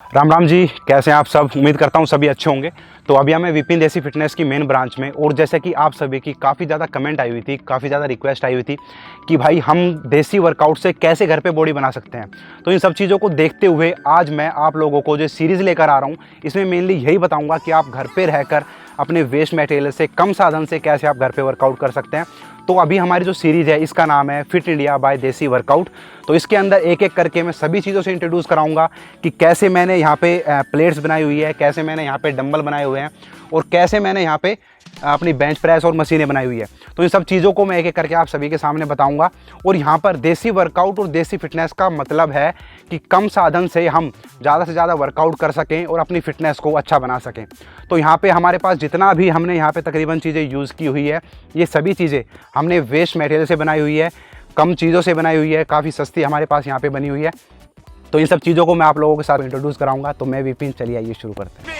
राम राम जी, कैसे हैं आप सब। उम्मीद करता हूं सभी अच्छे होंगे। तो अभी हमें विपिन देसी फिटनेस की मेन ब्रांच में, और जैसे कि आप सभी की काफ़ी ज़्यादा कमेंट आई हुई थी, काफ़ी ज़्यादा रिक्वेस्ट आई हुई थी कि भाई हम देसी वर्कआउट से कैसे घर पे बॉडी बना सकते हैं। तो इन सब चीज़ों को देखते हुए आज मैं आप लोगों को जो सीरीज़ लेकर आ रहा हूँ, इसमें मेनली यही बताऊँगा कि आप घर पर रहकर अपने वेस्ट मटेरियल से, कम साधन से कैसे आप घर पर वर्कआउट कर सकते हैं। तो अभी हमारी जो सीरीज़ है इसका नाम है फिट इंडिया बाय देसी वर्कआउट। तो इसके अंदर एक एक करके मैं सभी चीज़ों से इंट्रोड्यूस कराऊंगा कि कैसे मैंने यहाँ पे प्लेट्स बनाई हुई है, कैसे मैंने यहाँ पे डंबल बनाए हुए हैं, और कैसे मैंने यहाँ पे अपनी बेंच प्रेस और मशीनें बनाई हुई है। तो इन सब चीज़ों को मैं एक एक करके आप सभी के सामने बताऊंगा। और यहाँ पर देसी वर्कआउट और देसी फिटनेस का मतलब है कि कम साधन से हम ज़्यादा से ज़्यादा वर्कआउट कर सकें और अपनी फिटनेस को अच्छा बना सकें। तो यहाँ पे हमारे पास जितना भी हमने यहाँ पे तकरीबन चीज़ें यूज़ की हुई है, ये सभी चीज़ें हमने वेस्ट मटेरियल से बनाई हुई है, कम चीज़ों से बनाई हुई है, काफ़ी सस्ती हमारे पास यहाँ पे बनी हुई है। तो इन सब चीज़ों को मैं आप लोगों के साथ इंट्रोड्यूस कराऊंगा। तो मैं विपिन, चलिए आइए शुरू करते हैं।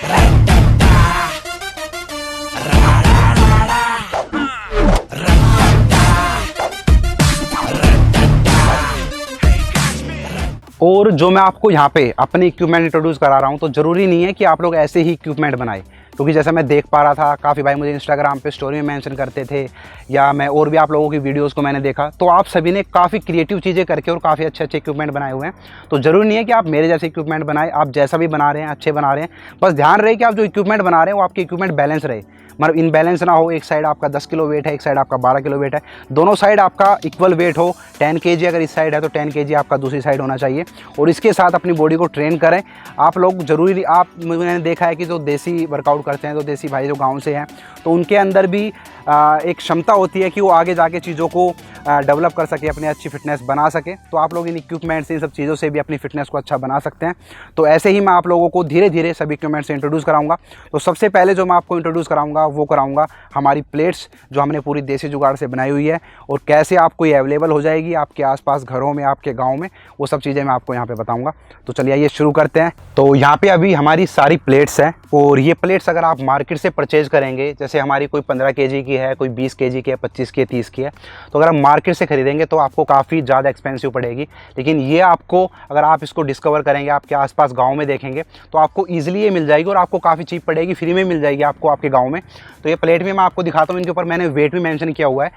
और जो मैं आपको यहाँ पे अपने इक्विपमेंट इंट्रोड्यूस करा रहा हूँ, तो ज़रूरी नहीं है कि आप लोग ऐसे ही इक्विपमेंट बनाए, क्योंकि जैसा मैं देख पा रहा था काफ़ी भाई मुझे इंस्टाग्राम पे स्टोरी में मेंशन करते थे, या मैं और भी आप लोगों की वीडियोस को मैंने देखा, तो आप सभी ने काफ़ी क्रिएटिव चीज़ें करके और काफ़ी अच्छे अच्छे इक्विपमेंट बनाए हुए हैं। तो ज़रूरी नहीं है कि आप मेरे जैसे इक्विपमेंट बनाए, आप जैसा भी बना रहे हैं अच्छे बना रहे हैं। बस ध्यान रहे कि आप जो इक्विपमेंट बना रहे हैं वो आपके इक्विपमेंट बैलेंस रहे, मतलब इनबैलेंस ना हो। एक साइड आपका 10 किलो वेट है, एक साइड आपका 12 किलो वेट है, दोनों साइड आपका इक्वल वेट हो। 10 kg अगर इस साइड है तो 10 kg आपका दूसरी साइड होना चाहिए। और इसके साथ अपनी बॉडी को ट्रेन करें आप लोग। ज़रूरी आप, मैंने देखा है कि जो देसी वर्कआउट करते हैं, तो देसी भाई जो गाँव से हैं, तो उनके अंदर भी एक क्षमता होती है कि वो आगे जाके चीज़ों को डेवलप कर सके, अपनी अच्छी फिटनेस बना सके। तो आप लोग इन इक्विपमेंट से, इन सब चीज़ों से भी अपनी फिटनेस को अच्छा बना सकते हैं। तो ऐसे ही मैं आप लोगों को धीरे धीरे सभी इक्विपमेंट से इंट्रोड्यूस कराऊंगा। तो सबसे पहले जो मैं आपको इंट्रोड्यूस कराऊंगा वो कराऊंगा हमारी प्लेट्स, जो हमने पूरी देसी जुगाड़ से बनाई हुई है, और कैसे आपको ये अवेलेबल हो जाएगी आपके आसपास घरों में, आपके गाँव में, वो सब चीज़ें मैं आपको यहाँ पर बताऊँगा। तो चलिए आइए शुरू करते हैं। तो यहाँ पर अभी हमारी सारी प्लेट्स हैं, और ये प्लेट्स अगर आप मार्केट से परचेज़ करेंगे, जैसे हमारी कोई 15 kg की है, कोई 20 kg की है, 25 की है, 30 की है, तो अगर आप मार्केट से खरीदेंगे तो आपको काफ़ी ज़्यादा एक्सपेंसिव पड़ेगी। लेकिन ये आपको, अगर आप इसको डिस्कवर करेंगे, आपके आसपास गांव में देखेंगे, तो आपको ईजिली ये मिल जाएगी और आपको काफ़ी चीप पड़ेगी, फ्री में मिल जाएगी आपको आपके गाँव में। तो ये प्लेट में मैं आपको दिखाता हूँ, इनके ऊपर मैंने वेट भी मैंशन किया हुआ है।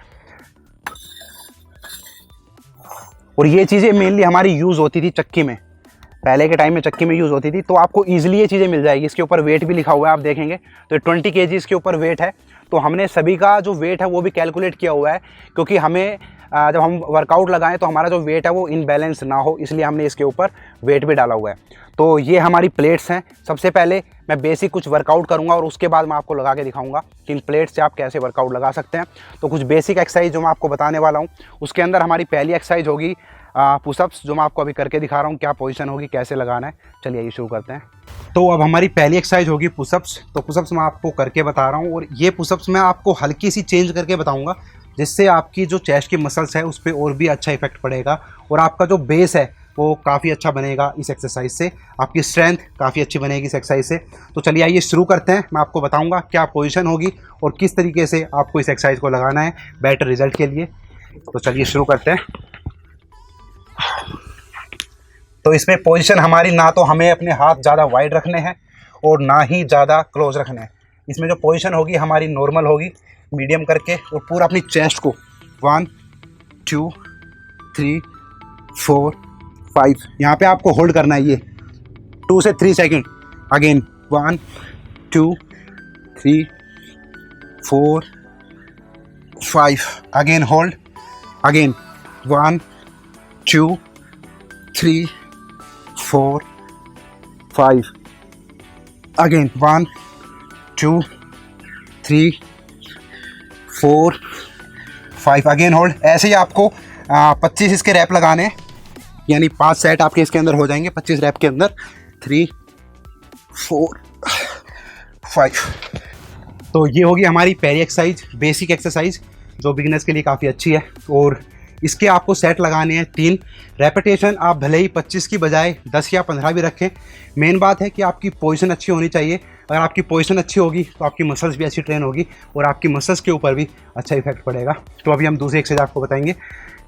और ये चीज़ें मेनली हमारी यूज़ होती थी चक्की में, पहले के टाइम में चक्की में यूज़ होती थी। तो आपको ईजिली ये चीज़ें मिल जाएगी। इसके ऊपर वेट भी लिखा हुआ है, आप देखेंगे तो 20 kg इसके ऊपर वेट है। तो हमने सभी का जो वेट है वो भी कैलकुलेट किया हुआ है, क्योंकि हमें जब हम वर्कआउट लगाएं तो हमारा जो वेट है वो इनबैलेंस ना हो, इसलिए हमने इसके ऊपर वेट भी डाला हुआ है। तो ये हमारी प्लेट्स हैं। सबसे पहले मैं बेसिक कुछ वर्कआउट करूंगा, और उसके बाद मैं आपको लगा के दिखाऊंगा कि इन प्लेट्स से आप कैसे वर्कआउट लगा सकते हैं। तो कुछ बेसिक एक्सरसाइज जो मैं आपको बताने वाला हूँ, उसके अंदर हमारी पहली एक्सरसाइज होगी पुशअप्स, जो मैं आपको अभी करके दिखा रहा हूँ, क्या पोजीशन होगी, कैसे लगाना है। चलिए ये शुरू करते हैं। तो अब हमारी पहली एक्सरसाइज होगी पुशअप्स। तो पुशअप्स मैं आपको करके बता रहा हूँ, और ये पुशअप्स मैं आपको हल्की सी चेंज करके बताऊँगा, जिससे आपकी जो चेस्ट की मसल्स है उस पर और भी अच्छा इफेक्ट पड़ेगा, और आपका जो बेस है वो काफ़ी अच्छा बनेगा इस एक्सरसाइज से। आपकी स्ट्रेंथ काफ़ी अच्छी बनेगी इस एक्सरसाइज से। तो चलिए आइए शुरू करते हैं। मैं आपको बताऊँगा क्या पोजीशन होगी और किस तरीके से आपको इस एक्सरसाइज को लगाना है बेटर रिजल्ट के लिए। तो चलिए शुरू करते हैं। तो इसमें पोजीशन हमारी, ना तो हमें अपने हाथ ज़्यादा वाइड रखने हैं और ना ही ज़्यादा क्लोज रखने हैं। इसमें जो पोजीशन होगी हमारी नॉर्मल होगी, मीडियम करके, और पूरा अपनी चेस्ट को 1 2 3 4 5 यहाँ पे आपको होल्ड करना है, ये 2 से 3 second. Again 1 2 3 4 5, again hold, again 1 2 3 4 5, again 1 2 3 4 5, again hold. ऐसे ही आपको 25 इसके रैप लगाने हैं, यानी 5 सेट आपके इसके अंदर हो जाएंगे 25 रैप के अंदर। 3 4 5। तो ये होगी हमारी पहली एक्सरसाइज, बेसिक एक्सरसाइज, जो बिगिनर्स के लिए काफ़ी अच्छी है। और इसके आपको सेट लगाने हैं 3 रेपिटेशन। आप भले ही 25 की बजाय 10 या 15 भी रखें। मेन बात है कि आपकी पोजीशन अच्छी होनी चाहिए। अगर आपकी पोजीशन अच्छी होगी तो आपकी मसल्स भी अच्छी ट्रेन होगी, और आपकी मसल्स के ऊपर भी अच्छा इफेक्ट पड़ेगा। तो अभी हम दूसरी एक्सरसाइज आपको बताएंगे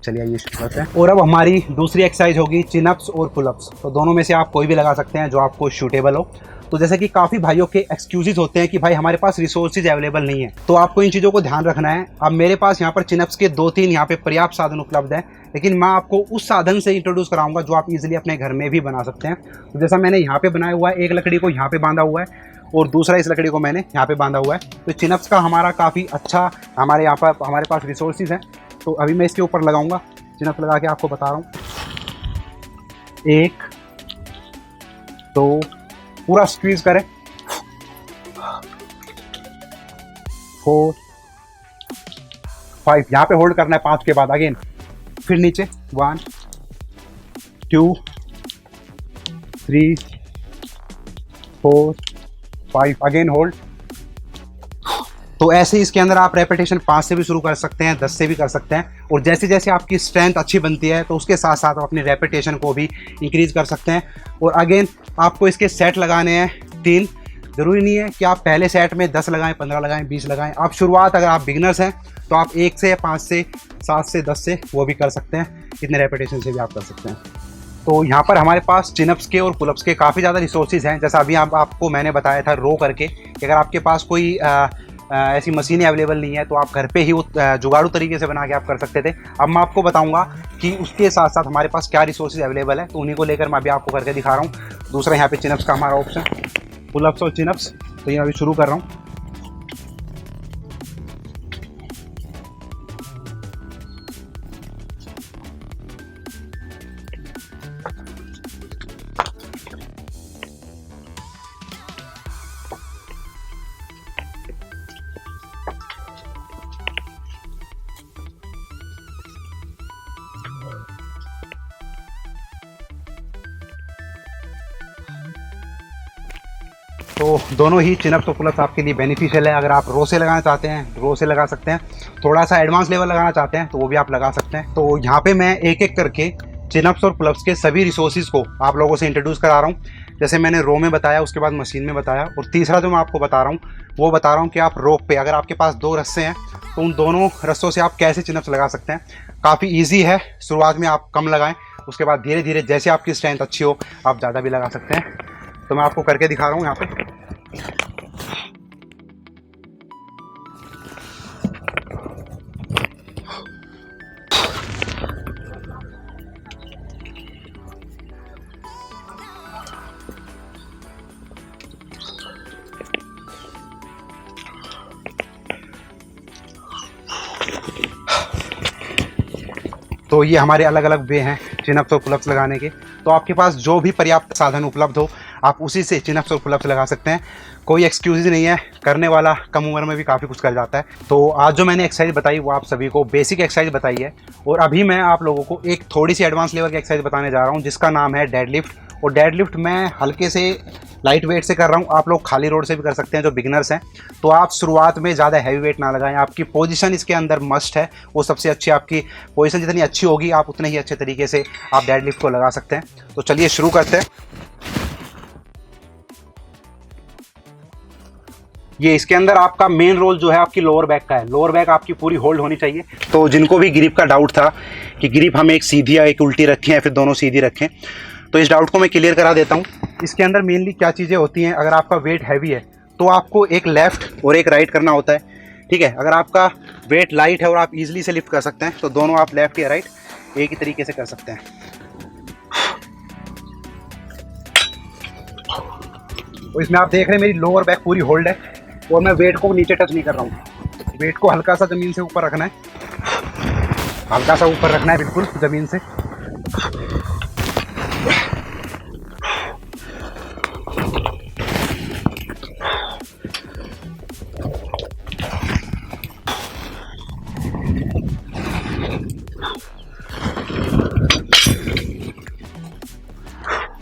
चलिए ये शुरू करते हैं। और अब हमारी दूसरी एक्सरसाइज होगी चिनअप्स और पुलअप्स। तो दोनों में से आप कोई भी लगा सकते हैं जो आपको सूटेबल हो। तो जैसे कि काफ़ी भाइयों के एक्सक्यूजेज होते हैं कि भाई हमारे पास रिसोर्सेज अवेलेबल नहीं है, तो आपको इन चीज़ों को ध्यान रखना है। अब मेरे पास यहाँ पर चिनअप्स के 2-3 यहाँ पे पर्याप्त साधन उपलब्ध हैं, लेकिन मैं आपको उस साधन से इंट्रोड्यूस कराऊंगा जो आप इजीली अपने घर में भी बना सकते हैं। तो जैसा मैंने यहाँ पे बनाया हुआ है, एक लकड़ी को यहाँ पे बांधा हुआ है और दूसरा इस लकड़ी को मैंने यहाँ पे बांधा हुआ है। तो चिनअप्स का हमारा काफ़ी अच्छा हमारे यहाँ पर हमारे पास रिसोर्सेज हैं। तो अभी मैं इसके ऊपर लगाऊंगा, चिनअप्स लगा के आपको बता रहा हूँ। 1 2 पूरा स्क्वीज करें, 4 5 यहाँ पे होल्ड करना है, 5 के बाद अगेन फिर नीचे 1 2 3 4 5 अगेन होल्ड। तो ऐसे इसके अंदर आप रेपिटेशन 5 से भी शुरू कर सकते हैं, 10 से भी कर सकते हैं। और जैसे जैसे आपकी स्ट्रेंथ अच्छी बनती है तो उसके साथ साथ आप अपनी रेपिटेशन को भी इंक्रीज कर सकते हैं। और अगेन आपको इसके सेट लगाने हैं 3। ज़रूरी नहीं है कि आप पहले सेट में 10 लगाएं, 15 लगाएं, 20 लगाएं। आप शुरुआत अगर आप बिगनर्स हैं तो आप 1 से 5 से 7 से 10 से वो भी कर सकते हैं, इतने रेपिटेशन से भी आप कर सकते हैं। तो यहाँ पर हमारे पास चिनअप्स के और पुलअप्स के काफ़ी ज़्यादा रिसोर्सेज हैं। जैसा अभी आपको मैंने बताया था रो करके कि अगर आपके पास कोई ऐसी मशीनें अवेलेबल नहीं है तो आप घर पे ही वो जुगाड़ू तरीके से बना के आप कर सकते थे। अब मैं आपको बताऊंगा कि उसके साथ साथ हमारे पास क्या रिसोर्सेज अवेलेबल है, तो उन्हीं को लेकर मैं अभी आपको करके दिखा रहा हूँ। दूसरा यहाँ पे चिनअप्स का हमारा ऑप्शन, पुलअप्स और चिनअप्स। तो ये अभी शुरू कर रहा हूँ। तो दोनों ही चिनअप्स और पुलअप्स आपके लिए बेनिफिशियल है। अगर आप रो से लगाना चाहते हैं रो से लगा सकते हैं, थोड़ा सा एडवांस लेवल लगाना चाहते हैं तो वो भी आप लगा सकते हैं। तो यहाँ पे मैं एक एक करके चिनअप्स और पुलअप्स के सभी रिसोर्सेज को आप लोगों से इंट्रोड्यूस करा रहा हूँ। जैसे मैंने रो में बताया, उसके बाद मशीन में बताया, और तीसरा जो मैं आपको बता रहा हूँ वो बता रहा हूँ कि आप रोप पे अगर आपके पास 2 रस्से हैं तो उन दोनों रस्सों से आप कैसे चिनअप्स लगा सकते हैं। काफ़ी ईजी है। शुरुआत में आप कम लगाएं, उसके बाद धीरे धीरे जैसे आपकी स्ट्रेंथ अच्छी हो आप ज़्यादा भी लगा सकते हैं। तो मैं आपको करके दिखा रहा हूँ यहाँ पे। तो ये हमारे अलग अलग वे हैं चिनअप्स और पुलअप्स लगाने के। तो आपके पास जो भी पर्याप्त साधन उपलब्ध हो आप उसी से चिनअप्स और पुलअप्स लगा सकते हैं। कोई एक्सक्यूज नहीं है, करने वाला कम उम्र में भी काफ़ी कुछ कर जाता है। तो आज जो मैंने एक्सरसाइज बताई वो आप सभी को बेसिक एक्सरसाइज बताई है, और अभी मैं आप लोगों को एक थोड़ी सी एडवांस लेवल की एक्सरसाइज बताने जा रहा हूँ जिसका नाम है डेडलिफ्ट। और डेडलिफ्ट मैं हल्के से लाइट वेट से कर रहा हूँ। आप लोग खाली रोड से भी कर सकते हैं जो बिगिनर्स हैं। तो आप शुरुआत में ज़्यादा हैवी वेट ना लगाएं। आपकी पोजीशन इसके अंदर मस्ट है, वो सबसे अच्छी आपकी पोजीशन जितनी अच्छी होगी आप उतने ही अच्छे तरीके से आप डेडलिफ्ट को लगा सकते हैं। तो चलिए शुरू करते हैं। ये इसके अंदर आपका मेन रोल जो है आपकी लोअर बैक का है। लोअर बैक आपकी पूरी होल्ड होनी चाहिए। तो जिनको भी ग्रिप का डाउट था कि ग्रिप हम एक सीधी या एक उल्टी रखें या फिर दोनों सीधी रखें, तो इस डाउट को मैं क्लियर करा देता हूँ। इसके अंदर मेनली क्या चीज़ें होती हैं, अगर आपका वेट हैवी है तो आपको एक लेफ़्ट और एक राइट करना होता है, ठीक है। अगर आपका वेट लाइट है और आप इजीली से लिफ्ट कर सकते हैं तो दोनों आप लेफ़्ट या राइट एक ही तरीके से कर सकते हैं। तो इसमें आप देख रहे हैं मेरी लोअर बैक पूरी होल्ड है और मैं वेट को नीचे टच नहीं कर रहा हूँ। वेट को हल्का सा ज़मीन से ऊपर रखना है, हल्का सा ऊपर रखना है बिल्कुल ज़मीन से।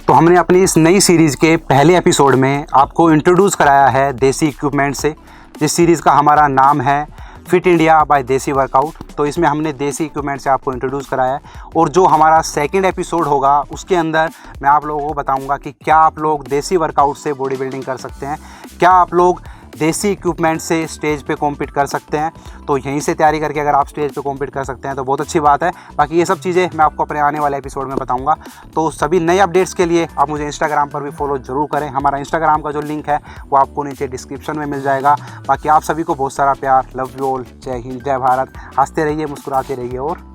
तो हमने अपनी इस नई सीरीज़ के पहले एपिसोड में आपको इंट्रोड्यूस कराया है देसी इक्विपमेंट से, जिस सीरीज़ का हमारा नाम है फिट इंडिया बाय देसी वर्कआउट। तो इसमें हमने देसी इक्विपमेंट से आपको इंट्रोड्यूस कराया है। और जो हमारा सेकंड एपिसोड होगा उसके अंदर मैं आप लोगों को बताऊंगा कि क्या आप लोग देसी वर्कआउट से बॉडी बिल्डिंग कर सकते हैं, क्या आप लोग देसी इक्विपमेंट से स्टेज पे कॉम्पीट कर सकते हैं। तो यहीं से तैयारी करके अगर आप स्टेज पे कॉम्पीट कर सकते हैं तो बहुत अच्छी बात है। बाकी ये सब चीज़ें मैं आपको अपने आने वाले एपिसोड में बताऊंगा। तो सभी नए अपडेट्स के लिए आप मुझे इंस्टाग्राम पर भी फॉलो जरूर करें। हमारा इंस्टाग्राम का जो लिंक है वो आपको नीचे डिस्क्रिप्शन में मिल जाएगा। बाकी आप सभी को बहुत सारा प्यार, लव यू ऑल, जय हिंद, जय भारत। हंसते रहिए, मुस्कुराते रहिए और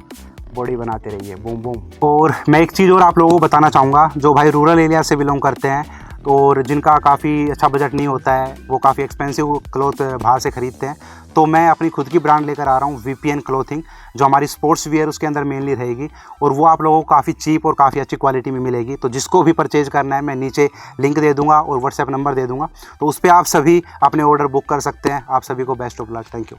बॉडी बनाते रहिए। Boom boom. और मैं एक चीज़ और आप लोगों को बताना चाहूँगा, जो भाई रूरल एरिया से बिलोंग करते हैं तो और जिनका काफ़ी अच्छा बजट नहीं होता है, वो काफ़ी एक्सपेंसिव क्लोथ बाहर से ख़रीदते हैं, तो मैं अपनी खुद की ब्रांड लेकर आ रहा हूँ VPN क्लोथिंग, जो हमारी स्पोर्ट्स वियर उसके अंदर मेनली रहेगी और वो आप लोगों को काफ़ी चीप और काफ़ी अच्छी क्वालिटी में मिलेगी। तो जिसको भी परचेज़ करना है मैं नीचे लिंक दे दूँगा और व्हाट्सएप नंबर दे दूँगा, तो उस पर आप सभी अपने ऑर्डर बुक कर सकते हैं। आप सभी को best of luck. Thank you.